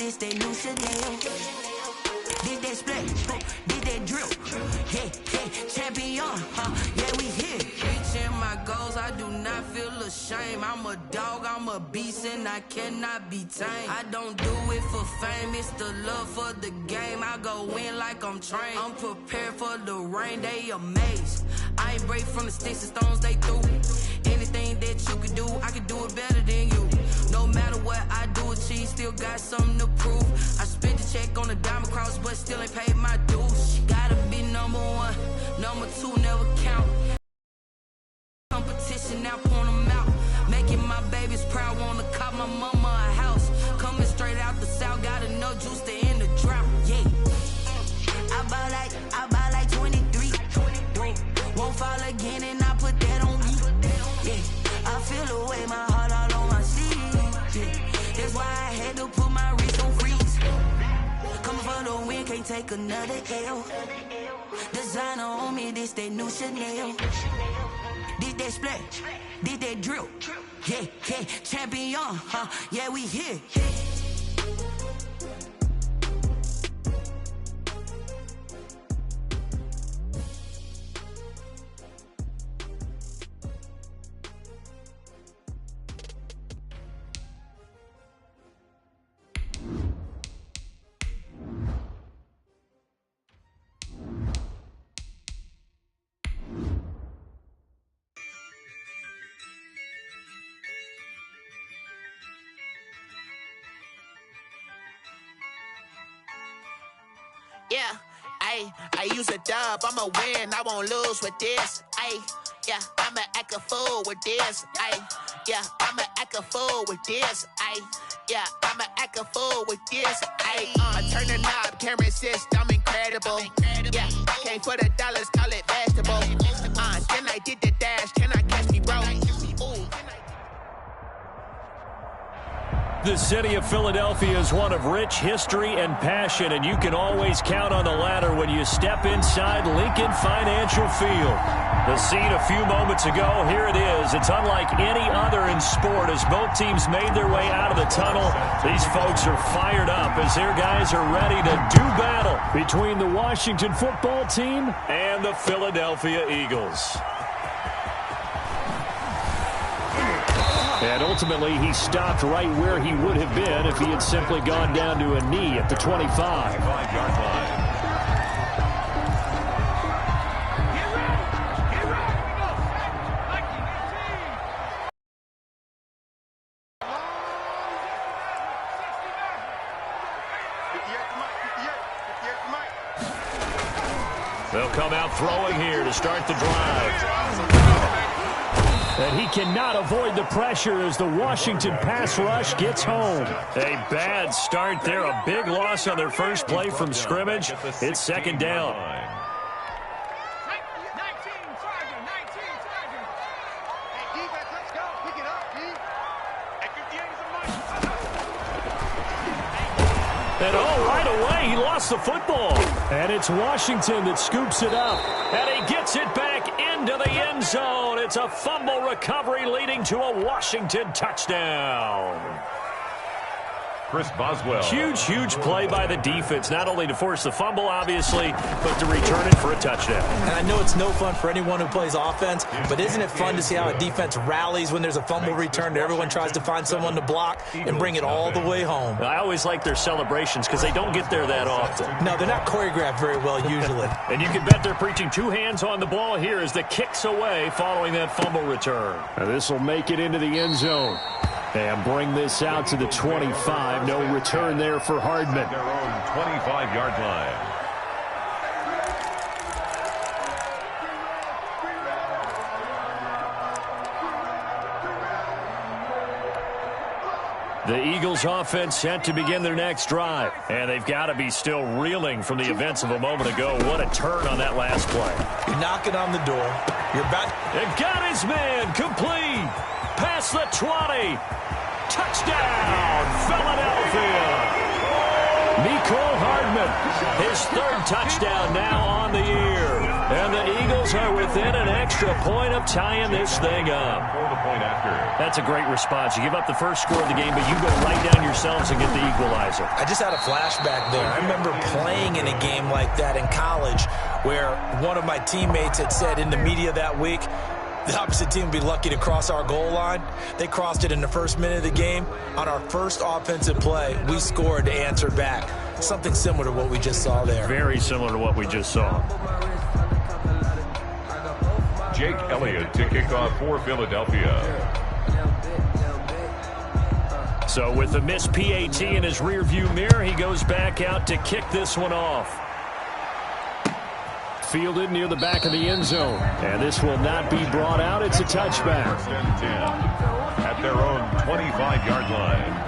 this that new Chanel. Did that split, did that drill. Yeah, champion, yeah, we here. Reaching my goals, I do not feel ashamed. I'm a dog, I'm a beast, and I cannot be tamed. I don't do it for fame, it's the love for the game. I go in like I'm trained. I'm prepared for the rain, they amazed. I ain't break from the sticks and stones they threw. Anything that you can do, I can do it better than you. No matter what I do, achieve, still got something to prove. I spent the check on the diamond cross, but still ain't paid my dues. Gotta be number one, number two never count. Competition now, point them out. Making my babies proud, wanna cop my mama a house. Coming straight out the south, got enough juice to end the drought. Yeah, I buy like 23. Won't fall again, and I put that on me. Yeah, I feel the way, my heart all on my sleeve. Yeah, that's why I had to put my wrist on freeze. Coming for the win, can't take another L. Designer on me, this that new Chanel. Did that split, did that drill. Yeah, champion, yeah, we here. Yeah, I use a dub, I'ma win, I won't lose with this. Yeah, I'ma act a fool with this. Yeah, I'ma act a fool with this. Yeah, I'ma act a fool with this. I turn the knob, camera assist, I'm incredible. Yeah, came for the dollars, call it vegetable. Then I did the dash, can I catch me, bro? The city of Philadelphia is one of rich history and passion, and you can always count on the ladder when you step inside Lincoln Financial Field. The scene a few moments ago, here it is. It's unlike any other in sport as both teams made their way out of the tunnel. These folks are fired up as their guys are ready to do battle between the Washington football team and the Philadelphia Eagles. And ultimately, he stopped right where he would have been if he had simply gone down to a knee at the 25-yard line. They'll come out throwing here to start the drive. And he cannot avoid the pressure as the Washington pass rush gets home. A bad start there, a big loss on their first play from scrimmage. It's second down. And right away, he lost the football. And it's Washington that scoops it up. And he gets it back into the end zone. It's a fumble recovery leading to a Washington touchdown. Chris Boswell. Huge play by the defense, not only to force the fumble, obviously, but to return it for a touchdown. And I know it's no fun for anyone who plays offense, but isn't it fun to see how a defense rallies when there's a fumble return and everyone tries to find someone to block and bring it all the way home? I always like their celebrations because they don't get there that often. No, they're not choreographed very well usually. And you can bet they're preaching two hands on the ball here as the kick's away following that fumble return. This will make it into the end zone. And bring this out to the 25. No return there for Hardman. Their own 25-yard line. The Eagles offense set to begin their next drive. And they've got to be still reeling from the events of a moment ago. What a turn on that last play. You're knocking on the door. You're about... And got his man complete. Past the 20. Touchdown, Philadelphia. Mecole Hardman, his third touchdown now on the year. And the Eagles are within an extra point of tying this thing up. That's a great response. You give up the first score of the game, but you go right down yourselves and get the equalizer. I just had a flashback there. I remember playing in a game like that in college where one of my teammates had said in the media that week, the opposite team would be lucky to cross our goal line. They crossed it in the first minute of the game. On our first offensive play, we scored to answer back. Something similar to what we just saw there. Very similar to what we just saw. Jake Elliott to kick off for Philadelphia. So with the missed PAT in his rearview mirror, he goes back out to kick this one off. Fielded near the back of the end zone. And this will not be brought out. It's a touchback. First and 10 at their own 25-yard line.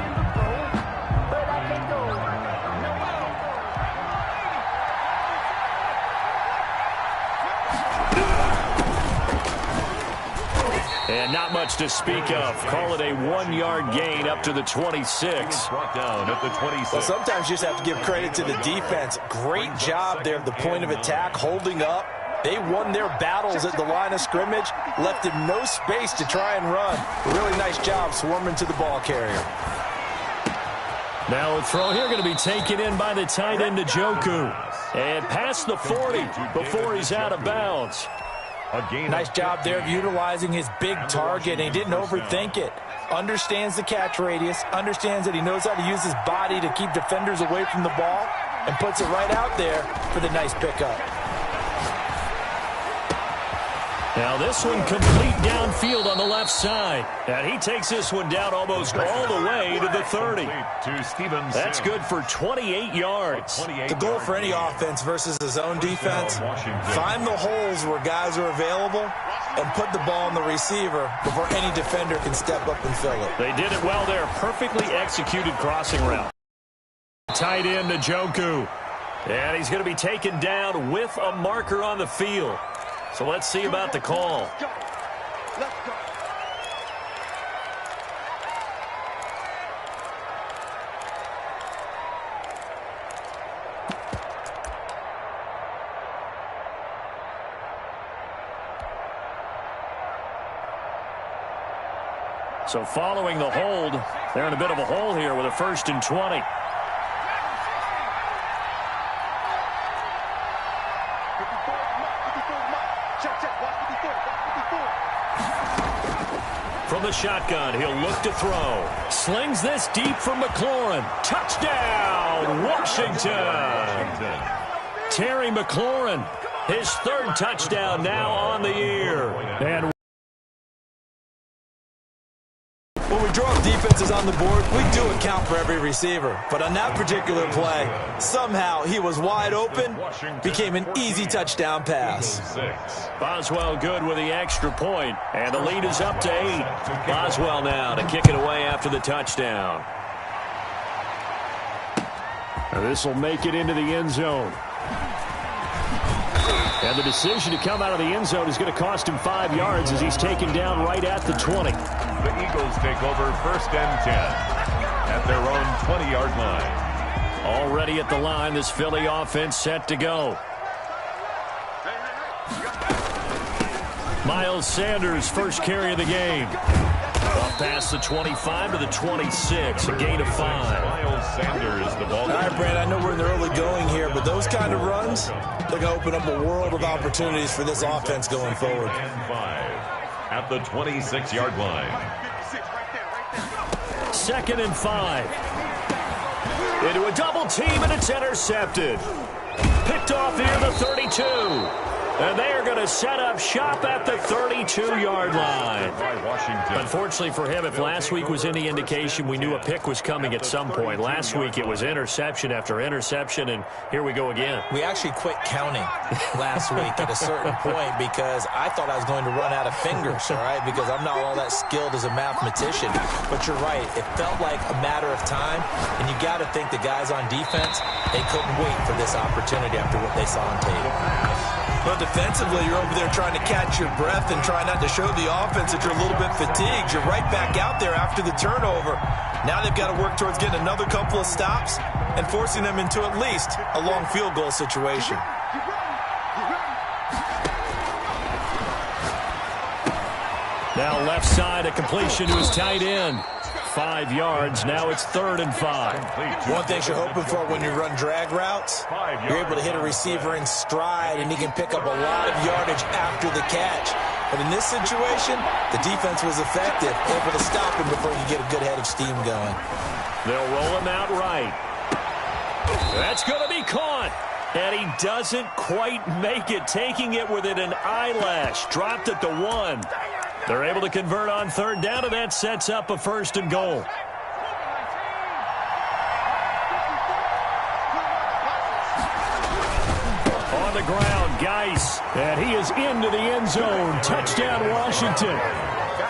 And not much to speak of. Call it a 1-yard gain up to the 26. Brought down at the 26. Well, sometimes you just have to give credit to the defense. Great job there at the point of attack, holding up. They won their battles at the line of scrimmage, left him no space to try and run. Really nice job swarming to the ball carrier. Now a throw here going to be taken in by the tight end, Njoku. And past the 40 before he's out of bounds. Nice job there of utilizing his big target, and he didn't overthink it. Understands the catch radius, understands that he knows how to use his body to keep defenders away from the ball, and puts it right out there for the nice pickup. Now this one complete downfield on the left side. And he takes this one down almost all the way to the 30. That's good for 28 yards. The goal for any offense versus his own defense, find the holes where guys are available and put the ball on the receiver before any defender can step up and fill it. They did it well there. Perfectly executed crossing route. Tight end Njoku. And he's going to be taken down with a marker on the field. So let's see about the call. So following the hold, they're in a bit of a hole here with a 1st and 20. From the shotgun, he'll look to throw. Slings this deep from McLaurin. Touchdown, Washington. Terry McLaurin, his 3rd touchdown now on the year. And when we draw defenses on the board, we do account for every receiver. But on that particular play, somehow he was wide open, became an easy touchdown pass. Boswell good with the extra point, and the lead is up to 8. Boswell now to kick it away after the touchdown. This will make it into the end zone. And the decision to come out of the end zone is going to cost him 5 yards as he's taken down right at the 20. The Eagles take over 1st and 10 at their own 20-yard line. Already at the line, this Philly offense set to go. Miles Sanders, first carry of the game. Up past the 25 to the 26, a gain of 5. Miles Sanders, the ball. All right, Brad, I know we're in the early going here, but those kind of runs, they're going to open up a world of opportunities for this offense going forward. And 5 at the 26-yard line. 2nd and 5. Into a double team, and it's intercepted. Picked off near the 32. And they are going to set up shop at the 32-yard line. Unfortunately for him, if last week was any indication, we knew a pick was coming at some point. Last week it was interception after interception, and here we go again. We actually quit counting last week at a certain point because I thought I was going to run out of fingers, all right, because I'm not all that skilled as a mathematician. But you're right. It felt like a matter of time, and you got to think the guys on defense, they couldn't wait for this opportunity after what they saw on tape. But defensively, you're over there trying to catch your breath and try not to show the offense that you're a little bit fatigued. You're right back out there after the turnover. Now they've got to work towards getting another couple of stops and forcing them into at least a long field goal situation. Now left side, a completion to his tight end. 5 yards. Now it's 3rd and 5. One thing you're hoping for when you run drag routes, you're able to hit a receiver in stride, and he can pick up a lot of yardage after the catch. But in this situation, the defense was effective, able to stop him before he could get a good head of steam going. They'll roll him out right. That's going to be caught. And he doesn't quite make it, taking it within an eyelash. Dropped at the 1. They're able to convert on 3rd down, and that sets up a 1st and goal. On the ground, Geis, and he is into the end zone. Touchdown, Washington.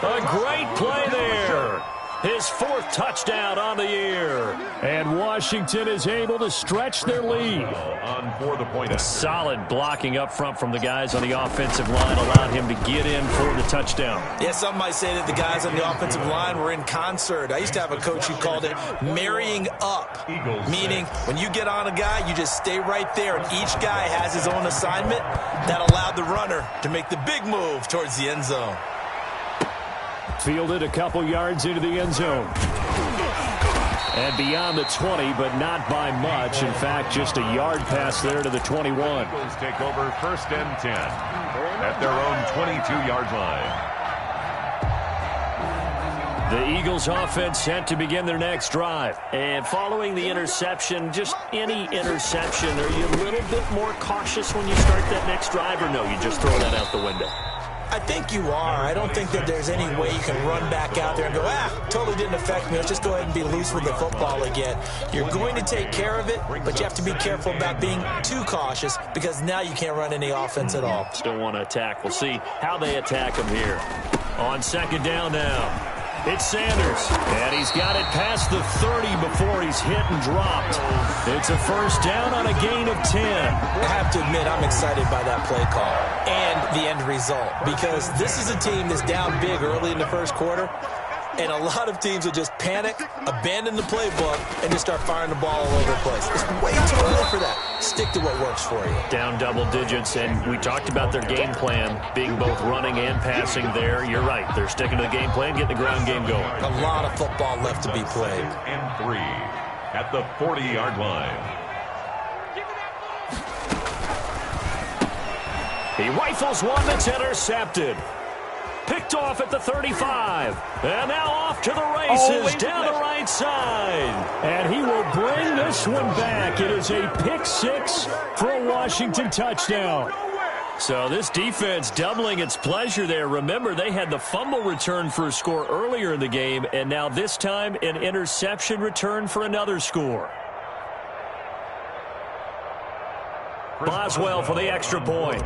A great play there. His 4th touchdown on the year. And Washington is able to stretch their lead. On for the point. Solid blocking up front from the guys on the offensive line allowed him to get in for the touchdown. Yeah, some might say that the guys on the offensive line were in concert. I used to have a coach who called it marrying up, meaning when you get on a guy, you just stay right there, and each guy has his own assignment. That allowed the runner to make the big move towards the end zone. Fielded a couple yards into the end zone. And beyond the 20, but not by much. In fact, just a yard pass there to the 21. Eagles take over 1st and 10 at their own 22-yard line. The Eagles offense set to begin their next drive. And following the interception, just any interception, are you a little bit more cautious when you start that next drive, or no, you just throw that out the window? I think you are. I don't think that there's any way you can run back out there and go, totally didn't affect me. Let's just go ahead and be loose with the football again. You're going to take care of it, but you have to be careful about being too cautious because now you can't run any offense at all. Still want to attack. We'll see how they attack him here. On 2nd down now. It's Sanders, and he's got it past the 30 before he's hit and dropped. It's a 1st down on a gain of 10. I have to admit, I'm excited by that play call and the end result because this is a team that's down big early in the 1st quarter, and a lot of teams will just panic, abandon the playbook, and just start firing the ball all over the place. It's way too early for that. Stick to what works for you. Down double digits, and we talked about their game plan being both running and passing there. You're right. They're sticking to the game plan, getting the ground game going. A lot of football left to be played. And 3 at the 40-yard line. He rifles one that's intercepted. Picked off at the 35. And now off to the races down the right side. And he will bring this one back. It is a pick 6 for a Washington touchdown. So this defense doubling its pleasure there. Remember, they had the fumble return for a score earlier in the game, and now this time an interception return for another score. Boswell for the extra point.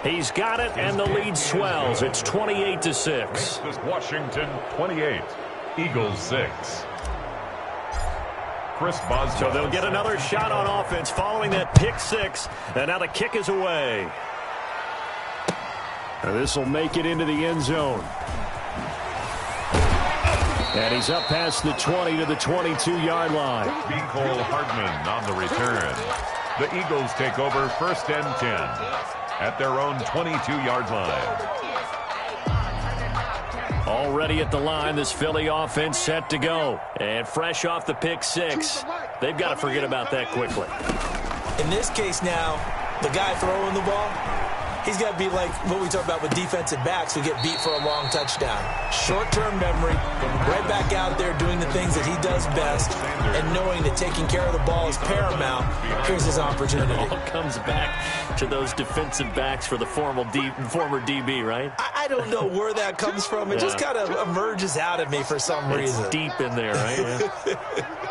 He's got it, and the lead swells. It's 28-6. This is Washington 28, Eagles 6. Chris Boswell. So they'll get another shot on offense following that pick 6, and now the kick is away. This will make it into the end zone. And he's up past the 20 to the 22-yard line. Cole Hardman on the return. The Eagles take over 1st and 10 at their own 22-yard line. Already at the line, this Philly offense set to go. And fresh off the pick 6, they've got to forget about that quickly. In this case now, the guy throwing the ball, he's got to be like what we talk about with defensive backs who get beat for a long touchdown. Short-term memory, right back out there doing the things that he does best, and knowing that taking care of the ball is paramount. Here's his opportunity. It all comes back to those defensive backs for the former DB, right? I don't know where that comes from. It just kind of emerges out of me for some reason. It's deep in there, right? Yeah.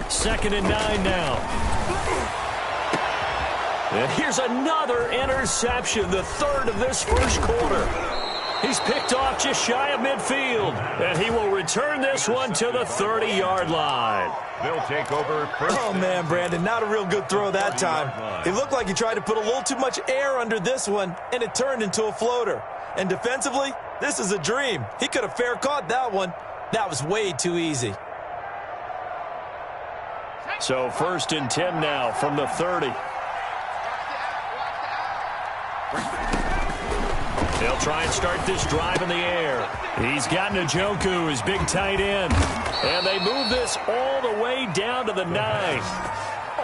2nd and 9 now. And here's another interception, the 3rd of this 1st quarter. He's picked off just shy of midfield, and he will return this one to the 30-yard line. They'll take over first. Oh, man, Brandon, not a real good throw that time. It looked like he tried to put a little too much air under this one, and it turned into a floater. And defensively, this is a dream. He could have fair caught that one. That was way too easy. So 1st and 10 now from the 30. They'll try and start this drive in the air. He's got Njoku, his big tight end. And they move this all the way down to the 9.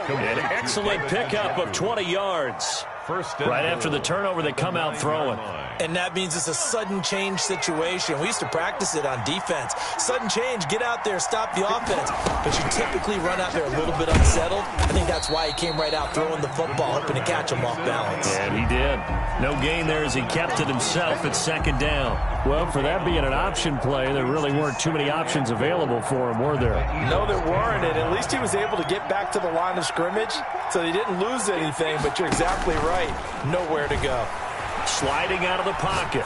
An excellent pickup of 20 yards. Right after the turnover, they come out throwing. And that means it's a sudden change situation. We used to practice it on defense. Sudden change, get out there, stop the offense. But you typically run out there a little bit unsettled. I think that's why he came right out throwing the football, hoping to catch him off balance. And he did. No gain there as he kept it himself at 2nd down. Well, for that being an option play, there really weren't too many options available for him, were there? No, there weren't, and at least he was able to get back to the line of scrimmage, so they didn't lose anything, but you're exactly right. Nowhere to go. Sliding out of the pocket.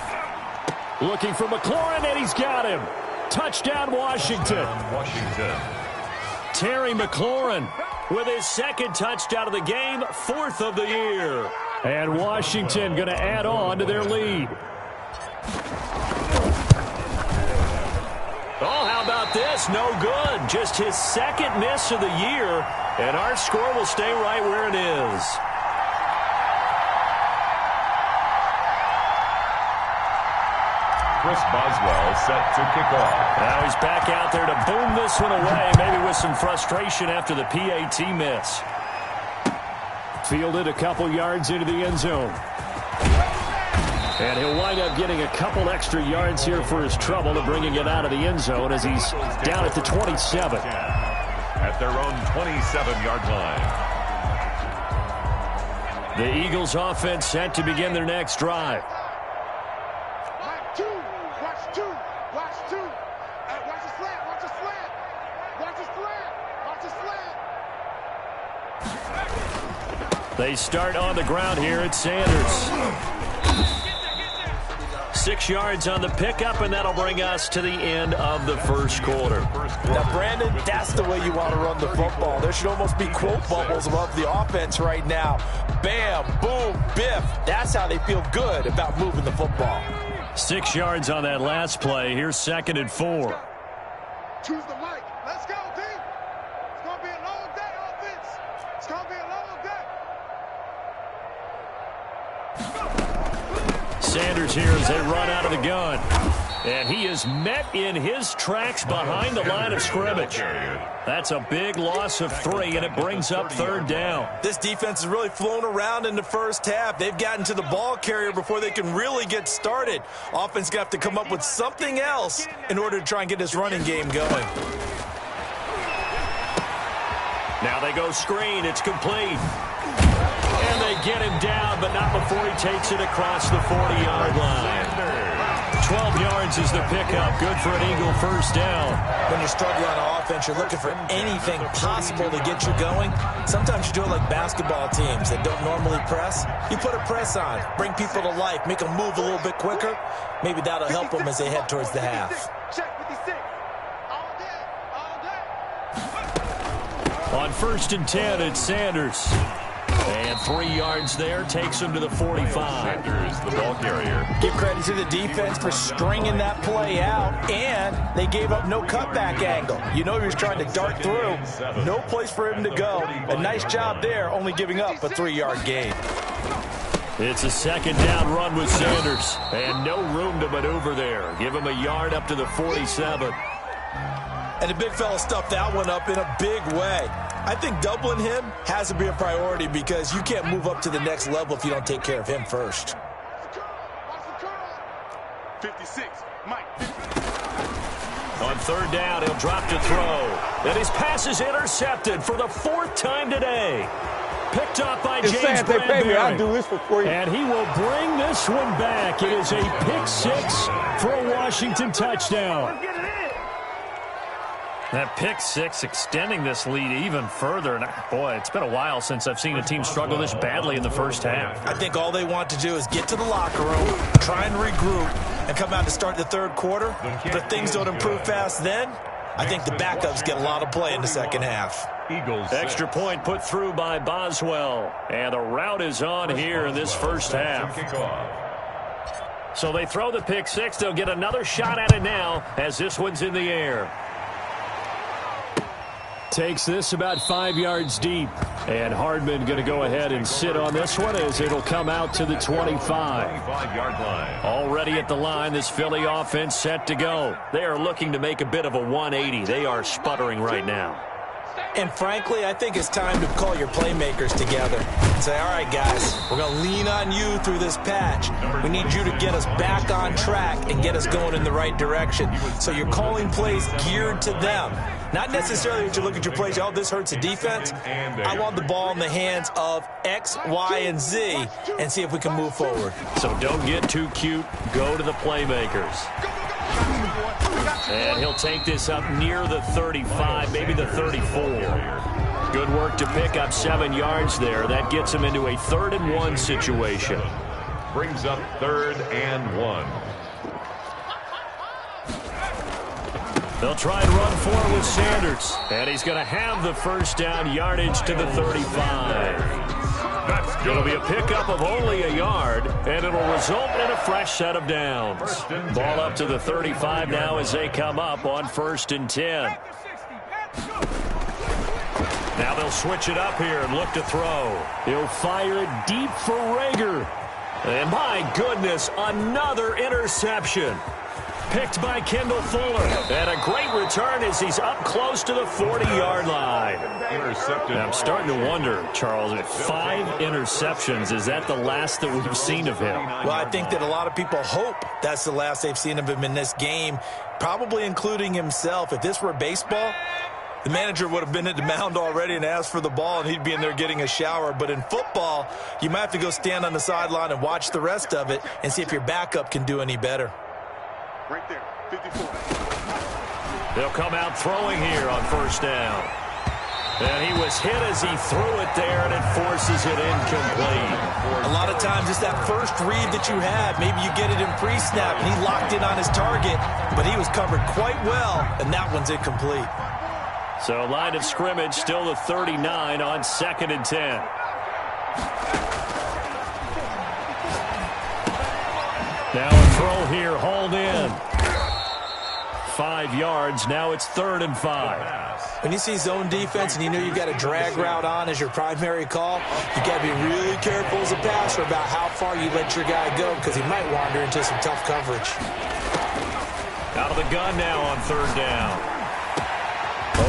Looking for McLaurin, and he's got him. Touchdown, Washington. Terry McLaurin with his 2nd touchdown of the game, 4th of the year. And Washington going to add on to their lead. Oh, how about this? No good. Just his 2nd miss of the year, and our score will stay right where it is. Chris Boswell set to kick off. Now he's back out there to boom this one away, maybe with some frustration after the PAT miss. Fielded a couple yards into the end zone. And he'll wind up getting a couple extra yards here for his trouble and bringing it out of the end zone as he's down at the 27. At their own 27-yard line. The Eagles offense set to begin their next drive. They start on the ground here at Sanders. 6 yards on the pickup, and that'll bring us to the end of the 1st quarter. Now, Brandon, that's the way you want to run the football. There should almost be quote bubbles above the offense right now. Bam, boom, biff. That's how they feel good about moving the football. 6 yards on that last play. Here's 2nd and 4. Choose the mic. Let's go, team. It's going to be a long day, offense. It's going to be a long day. Sanders here as they run out of the gun. And he is met in his tracks behind the line of scrimmage. That's a big loss of 3, and it brings up 3rd down. This defense has really flown around in the first half. They've gotten to the ball carrier before they can really get started. Offense going to have to come up with something else in order to try and get this running game going. Now they go screen. It's complete. And they get him down, but not before he takes it across the 40-yard line. 12 yards is the pickup. Good for an Eagle 1st down. When you're struggling on offense, you're looking for anything possible to get you going. Sometimes you do it like basketball teams that don't normally press. You put a press on, bring people to life, make them move a little bit quicker. Maybe that'll help them as they head towards the half. Check 56. All day. On 1st and 10, it's Sanders. And 3 yards there takes him to the 45. Sanders, the ball carrier. Give credit to the defense for stringing that play out, and they gave up no cutback angle. You know he was trying to dart through. No place for him to go. A nice job there, only giving up a 3-yard gain. It's a 2nd down run with Sanders. And no room to maneuver there. Give him a yard up to the 47. And the big fella stuffed that one up in a big way. I think doubling him has to be a priority because you can't move up to the next level if you don't take care of him first. 56, Mike. On 3rd down, he'll drop to throw. And his pass is intercepted for the 4th time today. Picked up by James Bradbury. I'll do this for free. And he will bring this one back. It is a pick 6 for a Washington touchdown. That pick six extending this lead even further. And boy, it's been a while since I've seen a team struggle this badly in the first half. I think all they want to do is get to the locker room, try and regroup, and come out to start the third quarter. But if things don't improve fast then, I think the backups get a lot of play in the second half. Eagles. Extra point put through by Boswell. And the route is on here in this first half. So they throw the pick six. They'll get another shot at it now as this one's in the air. Takes this about 5 yards deep. And Hardman going to go ahead and sit on this one as it'll come out to the 25-yard line. Already at the line, this Philly offense set to go. They are looking to make a bit of a 180. They are sputtering right now. And frankly, I think it's time to call your playmakers together and say, all right, guys, we're going to lean on you through this patch. We need you to get us back on track and get us going in the right direction. So you're calling plays geared to them. Not necessarily that you look at your plays, oh, this hurts the defense. I want the ball in the hands of X, Y, and Z and see if we can move forward. So don't get too cute. Go to the playmakers. And he'll take this up near the 35, maybe the 34. Good work to pick up 7 yards there. That gets him into a 3rd and 1 situation. Brings up 3rd and 1. They'll try and run for it with Sanders. And he's going to have the first down, yardage to the 35. It'll be a pickup of only a yard, and it'll result in a fresh set of downs. Ball up to the 35 now as they come up on 1st and 10. Now they'll switch it up here and look to throw. He'll fire it deep for Rager. And my goodness, another interception. Picked by Kendall Fuller. And a great return as he's up close to the 40-yard line. Intercepted. I'm starting to wonder, Charles, if 5 interceptions, is that the last that we've seen of him? Well, I think that a lot of people hope that's the last they've seen of him in this game, probably including himself. If this were baseball, the manager would have been at the mound already and asked for the ball, and he'd be in there getting a shower. But in football, you might have to go stand on the sideline and watch the rest of it and see if your backup can do any better. Right there, 54. They'll come out throwing here on 1st down. And he was hit as he threw it there, and it forces it incomplete. A lot of times it's that first read that you have. Maybe you get it in pre-snap, and he locked in on his target, but he was covered quite well, and that one's incomplete. So line of scrimmage still the 39 on 2nd and 10. Now a throw here, hauled in. 5 yards, now it's 3rd and 5. When you see zone defense and you know you've got a drag route on as your primary call, you got to be really careful as a passer about how far you let your guy go because he might wander into some tough coverage. Out of the gun now on 3rd down.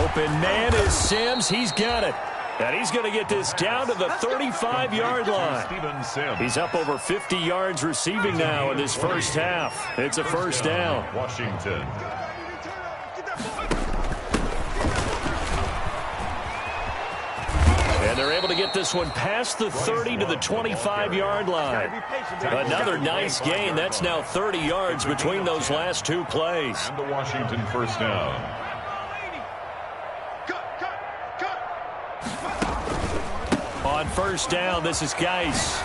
Open man is Sims. He's got it. And he's going to get this down to the 35-yard line. He's up over 50 yards receiving now in this first half. It's a 1st down. Washington. And they're able to get this one past the 30 to the 25-yard line. Another nice gain. That's now 30 yards between those last 2 plays. And the Washington 1st down. On 1st down, this is Geis.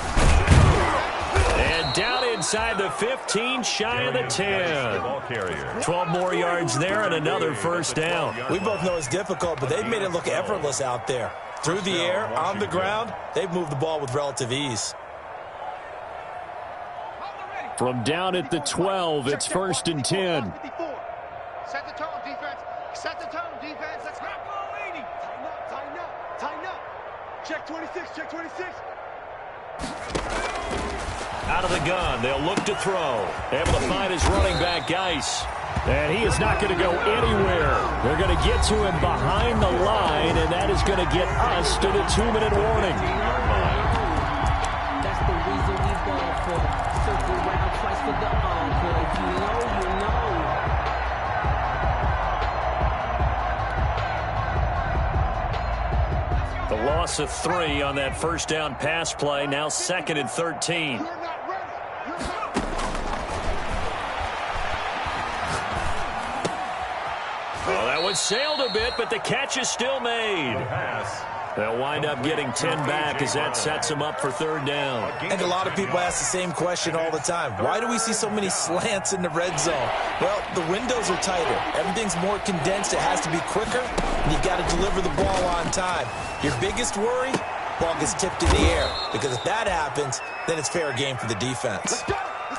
And down inside the 15, shy of the 10. 12 more yards there and another 1st down. We both know it's difficult, but they've made it look effortless out there. Through the air, on the ground, they've moved the ball with relative ease. From down at the 12, it's 1st and 10. Set the tone, defense. Set the tone, defense. Let's go. 80. Tighten up, tighten up, tighten up. Check 26, check 26. Out of the gun, they'll look to throw. Able to find his running back, Geis. And he is not going to go anywhere. They're going to get to him behind the line, and that is going to get us to the 2-minute warning. That's the reason we ball for. Circle round twice for the encore. You know. The loss of 3 on that 1st down pass play. Now 2nd and 13. Well, that one sailed a bit, but the catch is still made. They'll wind up getting 10 back as that sets them up for third down. I think a lot of people ask the same question all the time. Why do we see so many slants in the red zone? Well, the windows are tighter. Everything's more condensed. It has to be quicker, and you've got to deliver the ball on time. Your biggest worry? Ball gets tipped in the air, because if that happens, then it's fair game for the defense.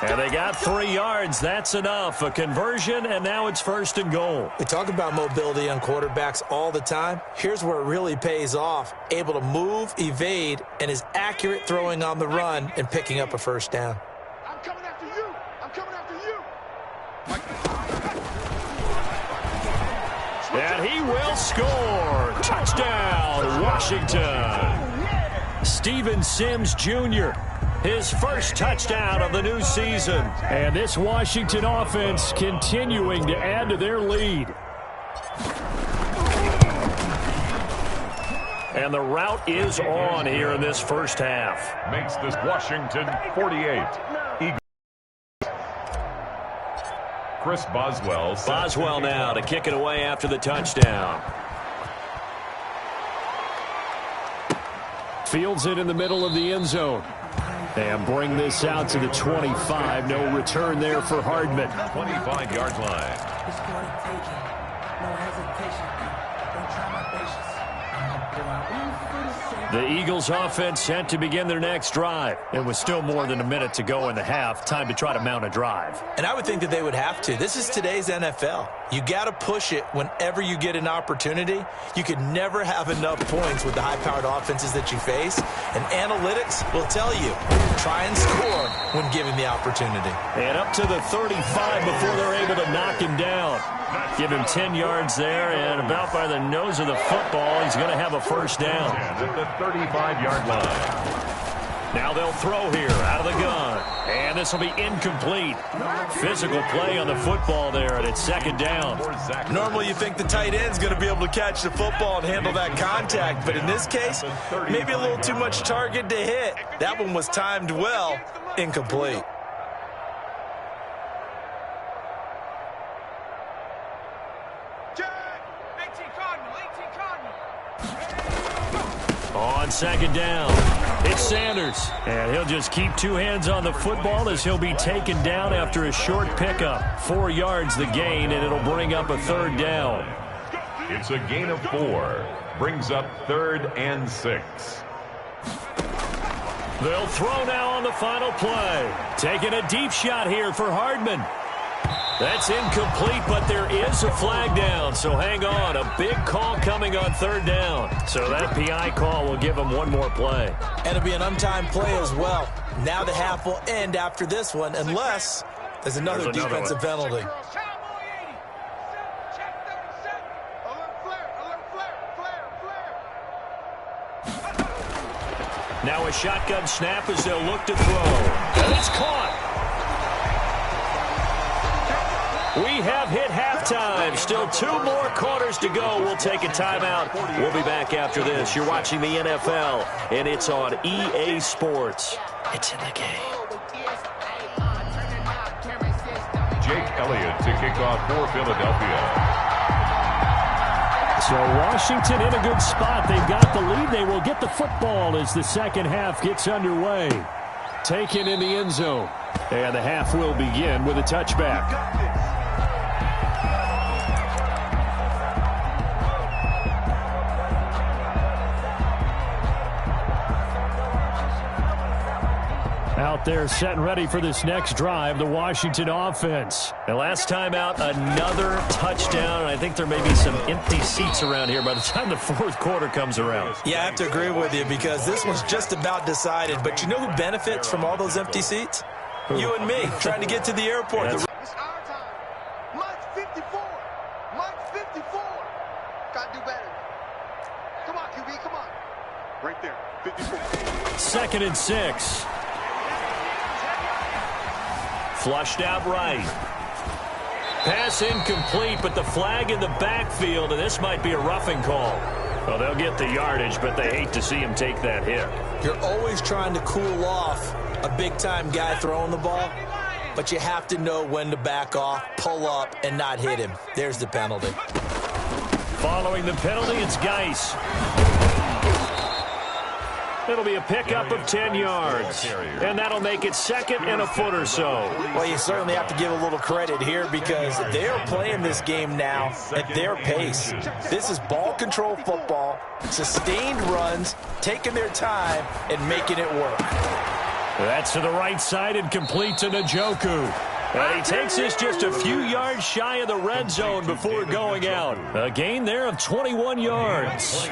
And they got 3 yards. That's enough. A conversion, and now it's first and goal. We talk about mobility on quarterbacks all the time. Here's where it really pays off. Able to move, evade, and is accurate throwing on the run and picking up a first down. I'm coming after you. I'm coming after you. And he will score. Touchdown, Washington. Steven Sims Jr., his first touchdown of the new season. And this Washington offense continuing to add to their lead. And the route is on here in this first half. Makes this Washington 48. Eagles. Chris Boswell. Boswell now to kick it away after the touchdown. Fields it in the middle of the end zone. And bring this out to the 25. No return there for Hardman. 25-yard line. The Eagles offense set to begin their next drive. It was still more than a minute to go in the half. Time to try to mount a drive. And I would think that they would have to. This is today's NFL. You got to push it whenever you get an opportunity. You can never have enough points with the high-powered offenses that you face. And analytics will tell you, try and score when given the opportunity. And up to the 35 before they're able to knock him down. Give him 10 yards there, and about by the nose of the football, he's going to have a first down. At the 35-yard line. Now they'll throw here out of the gun. And this will be incomplete. Physical play on the football there, and it's second down. Normally you think the tight end's going to be able to catch the football and handle that contact, but in this case, maybe a little too much target to hit. That one was timed well, incomplete. On second down, it's Sanders. And he'll just keep 2 hands on the football as he'll be taken down after a short pickup. 4 yards the gain, and it'll bring up a third down. It's a gain of 4. Brings up 3rd and 6. They'll throw now on the final play. Taking a deep shot here for Hardman. That's incomplete, but there is a flag down, so hang on. A big call coming on third down. So that PI call will give them one more play. And it'll be an untimed play as well. Now the half will end after this one, unless there's another defensive penalty. Now a shotgun snap as they'll look to throw. And it's caught. We have hit halftime. Still 2 more quarters to go. We'll take a timeout. We'll be back after this. You're watching the NFL, and it's on EA Sports. It's in the game. Jake Elliott to kick off for Philadelphia. So Washington in a good spot. They've got the lead. They will get the football as the second half gets underway. Taken in the end zone. And the half will begin with a touchback. Out there set and ready for this next drive, the Washington offense. And last time out, another touchdown. And I think there may be some empty seats around here by the time the fourth quarter comes around. Yeah, I have to agree with you because this one's just about decided. But you know who benefits from all those empty seats? You and me, trying to get to the airport. It's our time. Mike's 54. Mike's 54. Got to do better. Come on, QB, come on. Right there, 54. 2nd and 6. Flushed out right. Pass incomplete, but the flag in the backfield, and this might be a roughing call. Well, they'll get the yardage, but they hate to see him take that hit. You're always trying to cool off a big-time guy throwing the ball, but you have to know when to back off, pull up, and not hit him. There's the penalty. Following the penalty, it's Geis. It'll be a pickup of 10 yards, and that'll make it second and a foot or so. Well, you certainly have to give a little credit here because they're playing this game now at their pace. This is ball control football, sustained runs, taking their time, and making it work. That's to the right side and complete to Njoku. And he takes this just a few yards shy of the red zone before going out. A gain there of 21 yards. So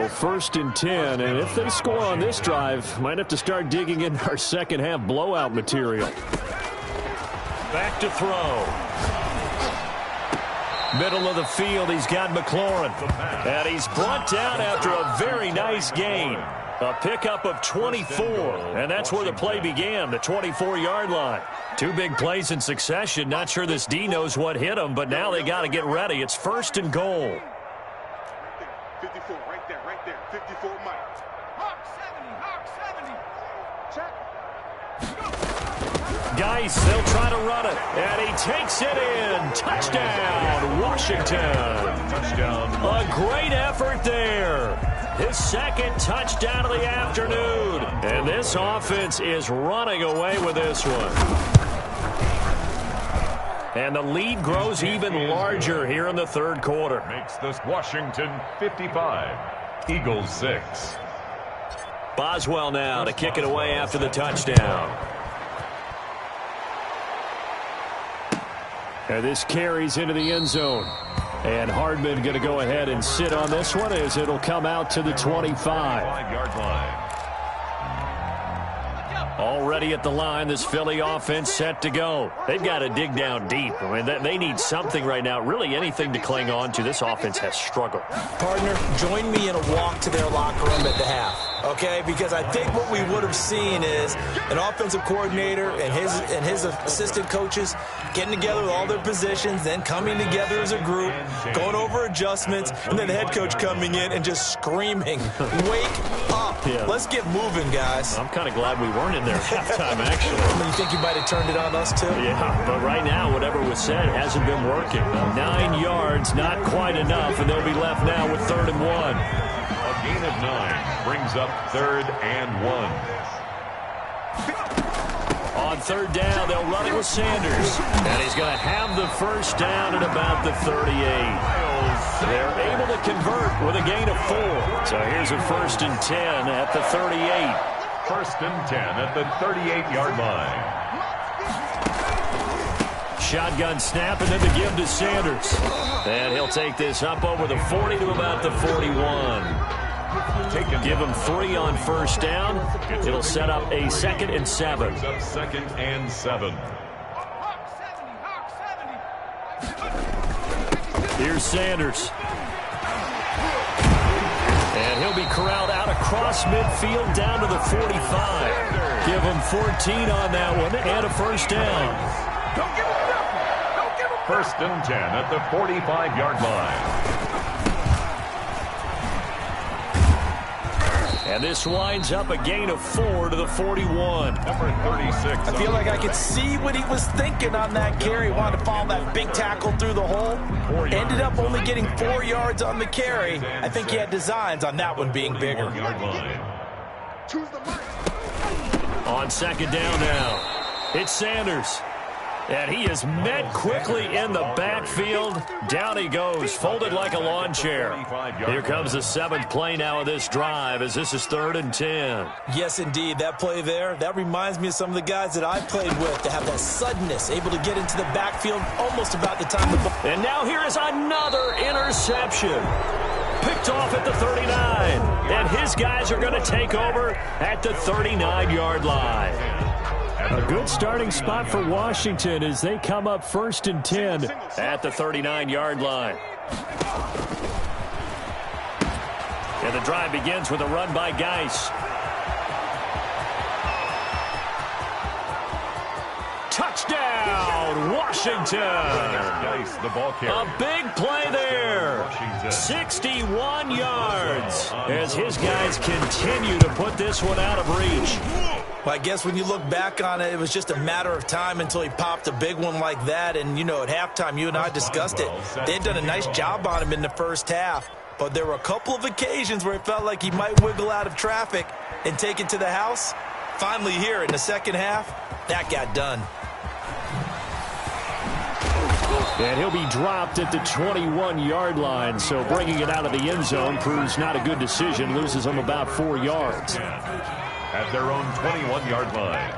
1st and 10, and if they score on this drive, might have to start digging in our second half blowout material. Back to throw. Middle of the field, he's got McLaurin. And he's brought down after a very nice gain. A pickup of 24, and that's where the play began, the 24-yard line. 2 big plays in succession. Not sure this D knows what hit him, but now they got to get ready. It's 1st and goal. 54, right there, 54 Mike. Hawk 70, Geis, they'll try to run it, and he takes it in. Touchdown, Washington. Touchdown. A great effort there. His second touchdown of the afternoon. And this offense is running away with this one. And the lead grows even larger here in the 3rd quarter. Makes this Washington 55, Eagles 6. Boswell now to kick it away after the touchdown. And this carries into the end zone. And Hardman going to go ahead and sit on this one as it'll come out to the 25. 5-yard line. Already at the line, this Philly offense set to go. They've got to dig down deep. I mean, they need something right now, really anything to cling on to. This offense has struggled. Partner, join me in a walk to their locker room at the half. Okay, because I think what we would have seen is an offensive coordinator and his assistant coaches getting together with all their positions, then coming together as a group, going over adjustments, and then the head coach coming in and just screaming, "Wake up! Yeah. Let's get moving, guys." I'm kind of glad we weren't in there at halftime, actually. You think you might have turned it on us too? Yeah, but right now, whatever was said hasn't been working. 9 yards, not quite enough, and they'll be left now with 3rd and 1. A gain of 9 brings up 3rd and 1. On 3rd down, they'll run it with Sanders. And he's going to have the 1st down at about the 38. They're able to convert with a gain of 4. So here's a 1st and 10 at the 38. 1st and 10 at the 38-yard line. Shotgun snap and then the give to Sanders. And he'll take this up over the 40 to about the 41. Give him 3 on 1st down. It'll set up a 2nd and 7. 2nd and 7. Here's Sanders. And he'll be corralled out across midfield down to the 45. Give him 14 on that one and a 1st down. 1st and 10 at the 45-yard line. And this winds up a gain of 4 to the 41. Number 36. I feel like I could see what he was thinking on that carry. Wanted to follow that big tackle through the hole. Ended up only getting 4 yards on the carry. I think he had designs on that one being bigger. On 2nd down now, it's Sanders. And he is met quickly in the backfield. Down he goes, folded like a lawn chair. Here comes the 7th play now of this drive as this is 3rd and 10. Yes, indeed. That play there, that reminds me of some of the guys that I played with to have that suddenness, able to get into the backfield almost about the time the ball. And now here is another interception. Picked off at the 39. And his guys are going to take over at the 39-yard line. A good starting spot for Washington as they come up 1st and 10 at the 39-yard line. And the drive begins with a run by Geis. Touchdown, Washington! Geis, the ball carrier. A big play there. 61 yards as his guys continue to put this one out of reach. Well, I guess when you look back on it, it was just a matter of time until he popped a big one like that. And, you know, at halftime, you and I discussed it. They had done a nice job on him in the first half. But there were a couple of occasions where it felt like he might wiggle out of traffic and take it to the house. Finally here in the second half, that got done. And he'll be dropped at the 21-yard line, so bringing it out of the end zone proves not a good decision. Loses him about 4 yards. At their own 21-yard line.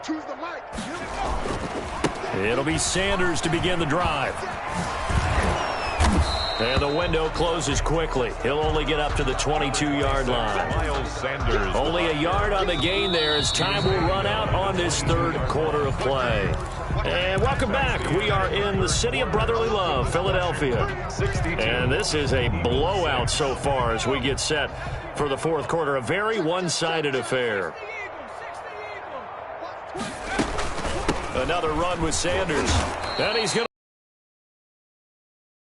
Choose the mic. It'll be Sanders to begin the drive. And the window closes quickly. He'll only get up to the 22-yard line. Miles Sanders. Only a yard on the gain there as time will run out on this third quarter of play. And welcome back. We are in the city of brotherly love, Philadelphia. And this is a blowout so far as we get set for the fourth quarter. A very one-sided affair. Another run with Sanders. And he's going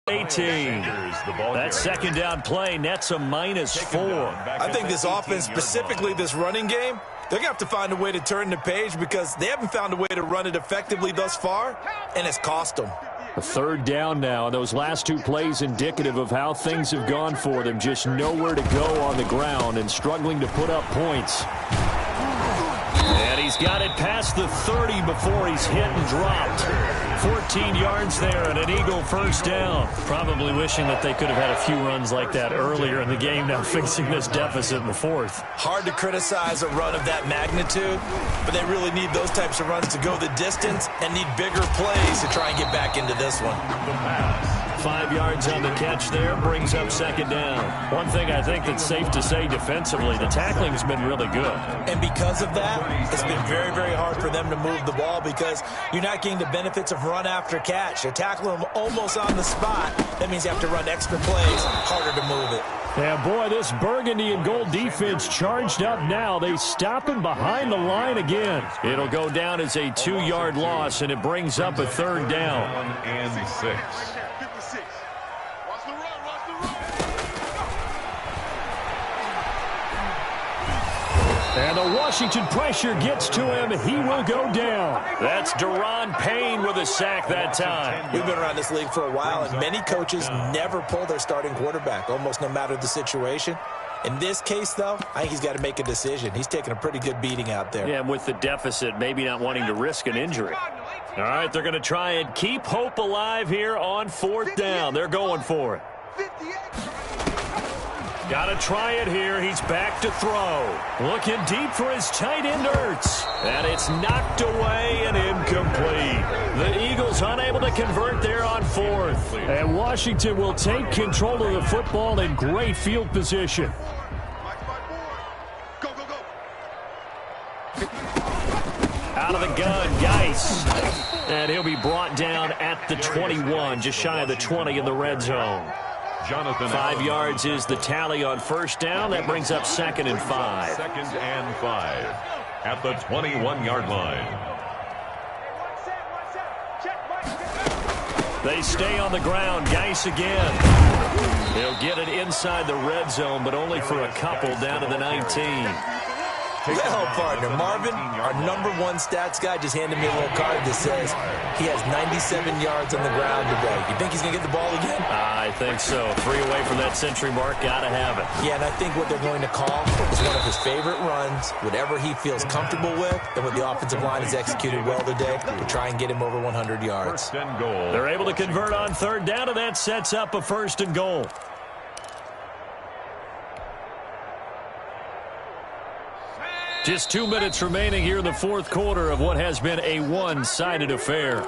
to 18. That second down play nets a -4. I think this offense, specifically this running game, they're going to have to find a way to turn the page because they haven't found a way to run it effectively thus far, and it's cost them. A third down now, and those last two plays indicative of how things have gone for them. Just nowhere to go on the ground and struggling to put up points. And he's got it past the 30 before he's hit and dropped. 14 yards there and an Eagle first down. Probably wishing that they could have had a few runs like that earlier in the game, now facing this deficit in the fourth. Hard to criticize a run of that magnitude, but they really need those types of runs to go the distance and need bigger plays to try and get back into this one. 5 yards on the catch there, brings up second down. One thing I think that's safe to say defensively, the tackling's been really good. And because of that, it's been very, very hard for them to move the ball because you're not getting the benefits of run after catch. You're tackling them almost on the spot. That means you have to run extra plays, harder to move it. Yeah, boy, this burgundy and gold defense charged up now. They stop him behind the line again. It'll go down as a 2-yard loss, and it brings up a third down. 1 and 6. And the Washington pressure gets to him. He will go down. That's Daron Payne with a sack that time. We've been around this league for a while, and many coaches never pull their starting quarterback, almost no matter the situation. In this case, though, I think he's got to make a decision. He's taking a pretty good beating out there. Yeah, and with the deficit, maybe not wanting to risk an injury. All right, they're going to try and keep hope alive here on fourth down. They're going for it. 58. Got to try it here. He's back to throw. Looking deep for his tight end, Ertz. And it's knocked away and incomplete. The Eagles unable to convert there on fourth. And Washington will take control of the football in great field position. Go, go, go. Out of the gun, Geis. And he'll be brought down at the 21, just shy of the 20 in the red zone. Jonathan 5 yards is the tally on first down. That brings up 2nd and 5. 2nd and 5 at the 21-yard line. They stay on the ground. Geis again. He'll get it inside the red zone, but only for a couple down to the 19. Well, partner, Marvin, our #1 stats guy, just handed me a little card that says he has 97 yards on the ground today. You think he's going to get the ball again? I think so. 3 away from that century mark. Got to have it. Yeah, and I think what they're going to call is one of his favorite runs, whatever he feels comfortable with, and what the offensive line has executed well today to try and get him over 100 yards. First and goal. They're able to convert on third down, and that sets up a 1st and goal. Just 2 minutes remaining here in the fourth quarter of what has been a one-sided affair.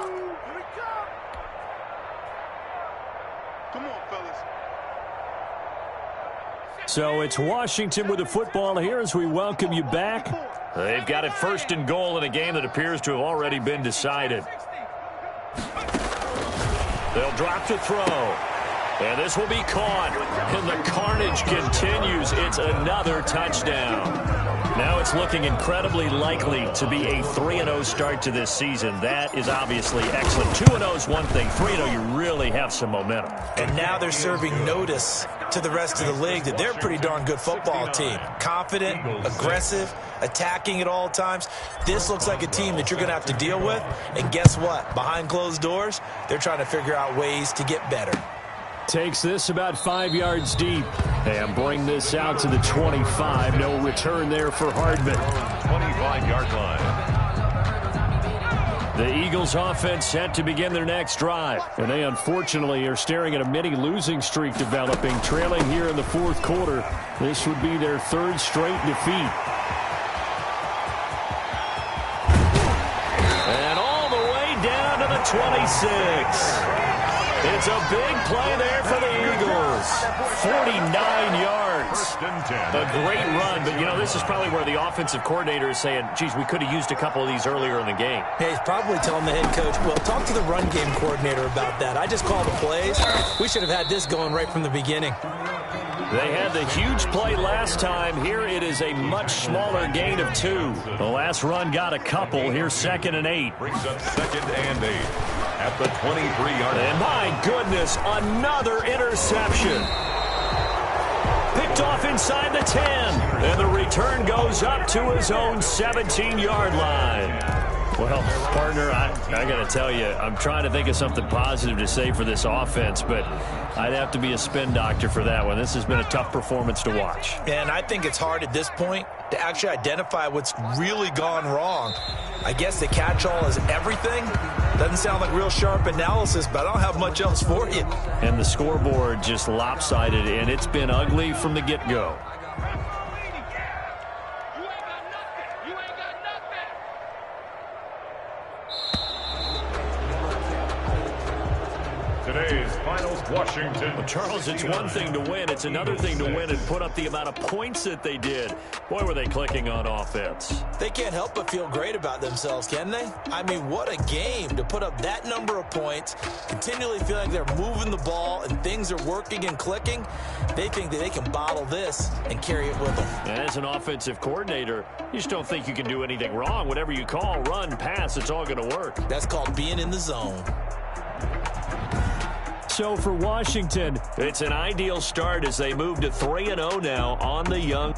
Come on, fellas. So it's Washington with the football here as we welcome you back. They've got it 1st and goal in a game that appears to have already been decided. They'll drop to throw. And this will be caught. And the carnage continues. It's another touchdown. Now it's looking incredibly likely to be a 3-0 start to this season. That is obviously excellent. 2-0 is one thing. 3-0, you really have some momentum. And now they're serving notice to the rest of the league that they're a pretty darn good football team. Confident, aggressive, attacking at all times. This looks like a team that you're going to have to deal with. And guess what? Behind closed doors, they're trying to figure out ways to get better. Takes this about 5 yards deep and bring this out to the 25. No return there for Hardman. 25-yard line. The Eagles offense set to begin their next drive. And they unfortunately are staring at a mini losing streak developing, trailing here in the fourth quarter. This would be their third straight defeat. And all the way down to the 26. It's a big play there for the Eagles. 49 yards. A great run, but, you know, this is probably where the offensive coordinator is saying, geez, we could have used a couple of these earlier in the game. Yeah, he's probably telling the head coach, well, talk to the run game coordinator about that. I just call the plays. We should have had this going right from the beginning. They had the huge play last time. Here it is a much smaller gain of 2. The last run got a couple. Here's 2nd and 8. Brings up 2nd and 8 at the 23-yard line. And my goodness, another interception. Picked off inside the 10. And the return goes up to his own 17-yard line. Well, partner, I got to tell you, I'm trying to think of something positive to say for this offense, but I'd have to be a spin doctor for that one. This has been a tough performance to watch. And I think it's hard at this point to actually identify what's really gone wrong. I guess the catch-all is everything. Doesn't sound like real sharp analysis, but I don't have much else for you. And the scoreboard just lopsided, and it's been ugly from the get-go. Today's finals, Washington. Well, Charles, it's one thing to win. It's another thing to win and put up the amount of points that they did. Boy, were they clicking on offense. They can't help but feel great about themselves, can they? I mean, what a game to put up that number of points, continually feel like they're moving the ball and things are working and clicking. They think that they can bottle this and carry it with them. And as an offensive coordinator, you just don't think you can do anything wrong. Whatever you call, run, pass, it's all going to work. That's called being in the zone. So for Washington, it's an ideal start as they move to 3-0 now on the young.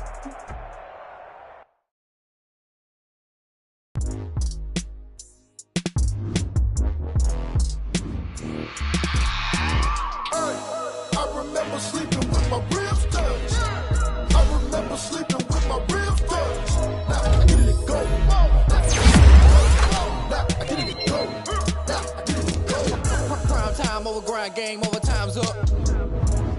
I remember sleeping with my ribs touched. I remember sleeping with my ribs touched. Now I get it go. Now I get it go. Now I get it go. Prime time over grind game, overtime's up.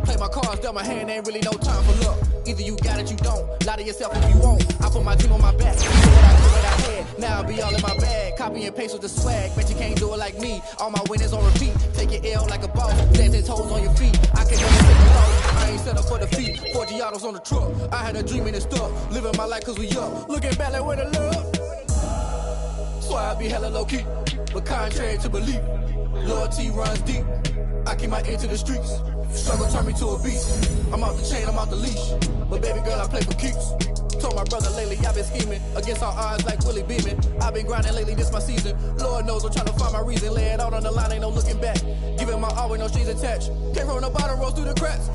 Play my cards, dealt my hand, ain't really no time for luck. Either you got it, you don't. Lie to yourself if you won't. I put my team on my back. Do what I had. Now I be all in my bag. Copy and paste with the swag. Bet you can't do it like me. All my winners on repeat. Take your L like a boss. Stand 10 toes on your feet. I can never take a loss. I ain't set up for defeat. 4 Giottos on the truck. I had a dream and stuff. Living my life cause we up. Looking back like where the love. So I be hella low key. But contrary to belief, loyalty runs deep. I keep my ear to the streets. Struggle turn me to a beast. I'm out the chain, I'm out the leash. But baby girl, I play for keeps. Told my brother lately, I've been scheming against all odds like Willie Beeman. I've been grinding lately, this my season. Lord knows I'm trying to find my reason. Lay it out on the line, ain't no looking back. Giving my all with no strings attached. Came from the bottom, rose through the cracks.